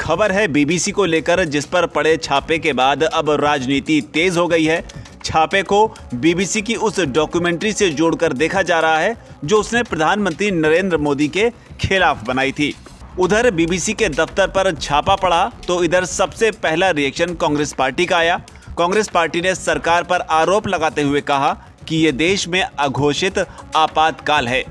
खबर है बीबीसी को लेकर, जिस पर पड़े छापे के बाद अब राजनीति तेज हो गई है। छापे को बीबीसी की उस डॉक्यूमेंट्री से जोड़कर देखा जा रहा है जो उसने प्रधानमंत्री नरेंद्र मोदी के खिलाफ बनाई थी। उधर बीबीसी के दफ्तर पर छापा पड़ा तो इधर सबसे पहला रिएक्शन कांग्रेस पार्टी का आया। कांग्रेस पार्टी ने सरकार पर आरोप लगाते हुए कहा कि ये देश में अघोषित आपातकाल है।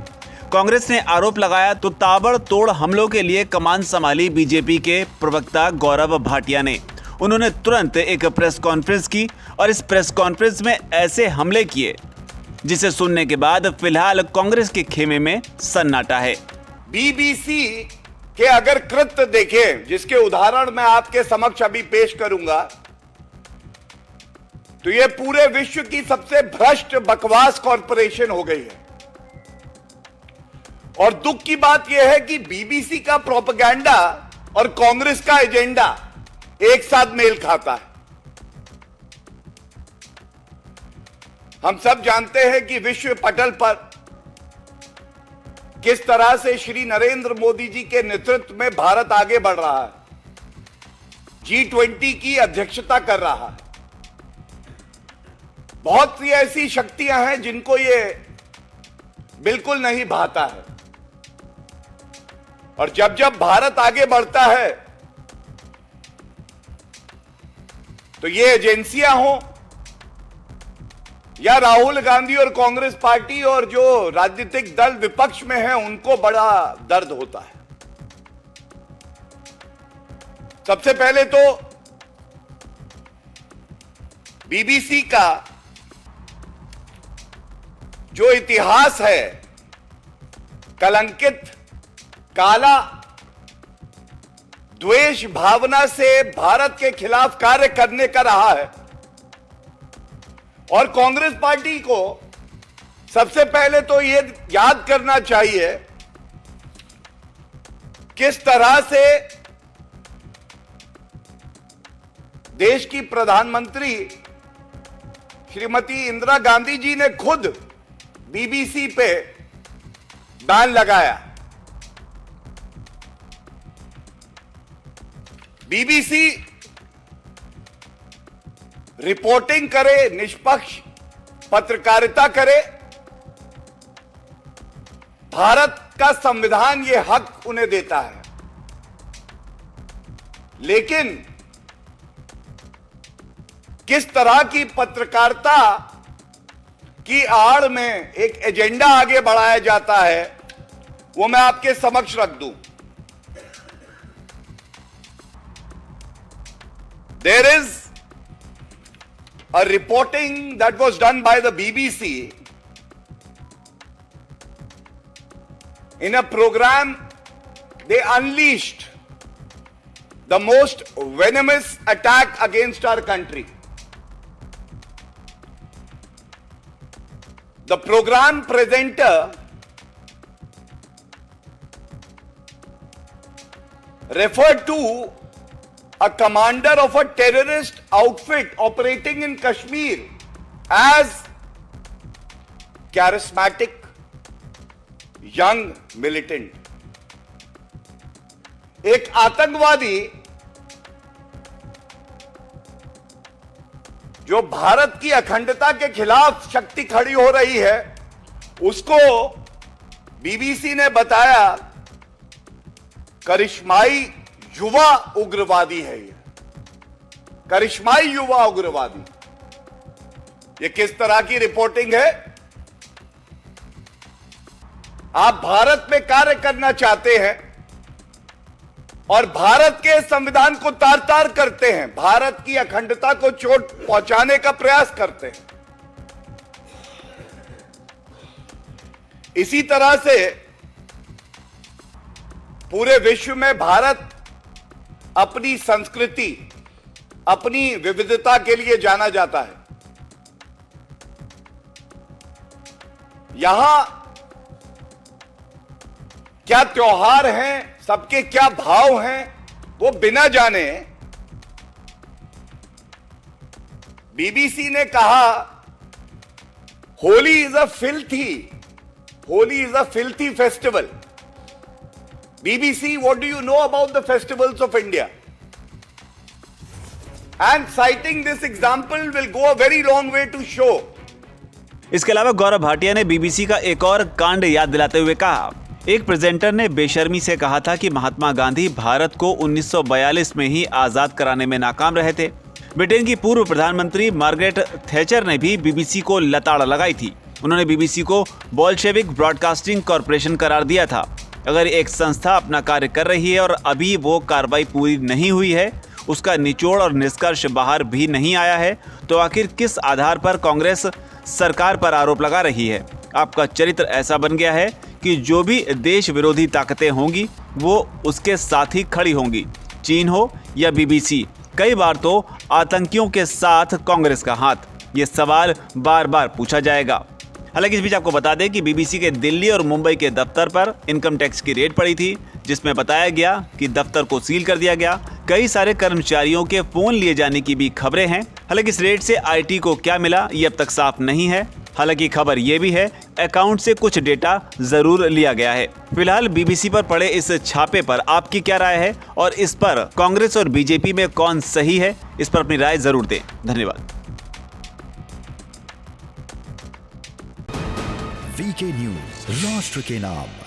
कांग्रेस ने आरोप लगाया तो ताबड़तोड़ हमलों के लिए कमान संभाली बीजेपी के प्रवक्ता गौरव भाटिया ने। उन्होंने तुरंत एक प्रेस कॉन्फ्रेंस की और इस प्रेस कॉन्फ्रेंस में ऐसे हमले किए जिसे सुनने के बाद फिलहाल कांग्रेस के खेमे में सन्नाटा है। बीबीसी के अगर कृत्य देखें, जिसके उदाहरण मैं आपके समक्ष अभी पेश करूंगा, तो ये पूरे विश्व की सबसे भ्रष्ट बकवास कॉरपोरेशन हो गई है। और दुख की बात यह है कि बीबीसी का प्रोपेगेंडा और कांग्रेस का एजेंडा एक साथ मेल खाता है। हम सब जानते हैं कि विश्व पटल पर किस तरह से श्री नरेंद्र मोदी जी के नेतृत्व में भारत आगे बढ़ रहा है, G20 की अध्यक्षता कर रहा है। बहुत सी ऐसी शक्तियां हैं जिनको ये बिल्कुल नहीं भाता है। और जब जब भारत आगे बढ़ता है तो ये एजेंसियां हो या राहुल गांधी और कांग्रेस पार्टी और जो राजनीतिक दल विपक्ष में है, उनको बड़ा दर्द होता है। सबसे पहले तो बीबीसी का जो इतिहास है कलंकित, काला, द्वेष भावना से भारत के खिलाफ कार्य करने का रहा है। और कांग्रेस पार्टी को सबसे पहले तो यह याद करना चाहिए किस तरह से देश की प्रधानमंत्री श्रीमती इंदिरा गांधी जी ने खुद बीबीसी पे बैन लगाया। बीबीसी रिपोर्टिंग करे, निष्पक्ष पत्रकारिता करे, भारत का संविधान ये हक उन्हें देता है। लेकिन किस तरह की पत्रकारिता की आड़ में एक एजेंडा आगे बढ़ाया जाता है, वो मैं आपके समक्ष रख दूं। There is a reporting that was done by the BBC in a program. They unleashed the most venomous attack against our country. The program presenter referred to a commander of a terrorist outfit operating in Kashmir as charismatic young militant. एक आतंकवादी जो भारत की अखंडता के खिलाफ शक्ति खड़ी हो रही है, उसको बीबीसी ने बताया करिश्माई युवा उग्रवादी है। ये करिश्माई युवा उग्रवादी, ये किस तरह की रिपोर्टिंग है? आप भारत में कार्य करना चाहते हैं और भारत के संविधान को तार तार करते हैं, भारत की अखंडता को चोट पहुंचाने का प्रयास करते हैं। इसी तरह से पूरे विश्व में भारत अपनी संस्कृति, अपनी विविधता के लिए जाना जाता है। यहां क्या त्योहार हैं, सबके क्या भाव हैं, वो बिना जाने बीबीसी ने कहा Holi is a filthy festival. BBC, what do you know about the festivals of India? And citing this example will go a very long way to show. इसके अलावा गौरव भाटिया ने बीबीसी का एक और कांड याद दिलाते हुए कहा, एक प्रेजेंटर ने बेशर्मी से कहा था कि महात्मा गांधी भारत को 1942 में ही आजाद कराने में नाकाम रहे थे। ब्रिटेन की पूर्व प्रधानमंत्री मार्गरेट थैचर ने भी बीबीसी को लताड़ लगाई थी। उन्होंने बीबीसी को बोल्शेविक ब्रॉडकास्टिंग कॉरपोरेशन करार दिया था। अगर एक संस्था अपना कार्य कर रही है और अभी वो कार्रवाई पूरी नहीं हुई है, उसका निचोड़ और निष्कर्ष बाहर भी नहीं आया है, तो आखिर किस आधार पर कांग्रेस सरकार पर आरोप लगा रही है? आपका चरित्र ऐसा बन गया है कि जो भी देश विरोधी ताकतें होंगी वो उसके साथ ही खड़ी होंगी, चीन हो या बीबीसी। कई बार तो आतंकियों के साथ कांग्रेस का हाथ, ये सवाल बार बार पूछा जाएगा। हालांकि इस बीच आपको बता दें कि बीबीसी के दिल्ली और मुंबई के दफ्तर पर इनकम टैक्स की रेड पड़ी थी, जिसमें बताया गया कि दफ्तर को सील कर दिया गया। कई सारे कर्मचारियों के फोन लिए जाने की भी खबरें हैं। हालांकि इस रेड से आईटी को क्या मिला ये अब तक साफ नहीं है। हालांकि खबर ये भी है, अकाउंट से कुछ डेटा जरूर लिया गया है। फिलहाल बीबीसी पर पड़े इस छापे पर आपकी क्या राय है और इस पर कांग्रेस और बीजेपी में कौन सही है, इस पर अपनी राय जरूर दें। धन्यवाद। वीके न्यूज, राष्ट्र के नाम।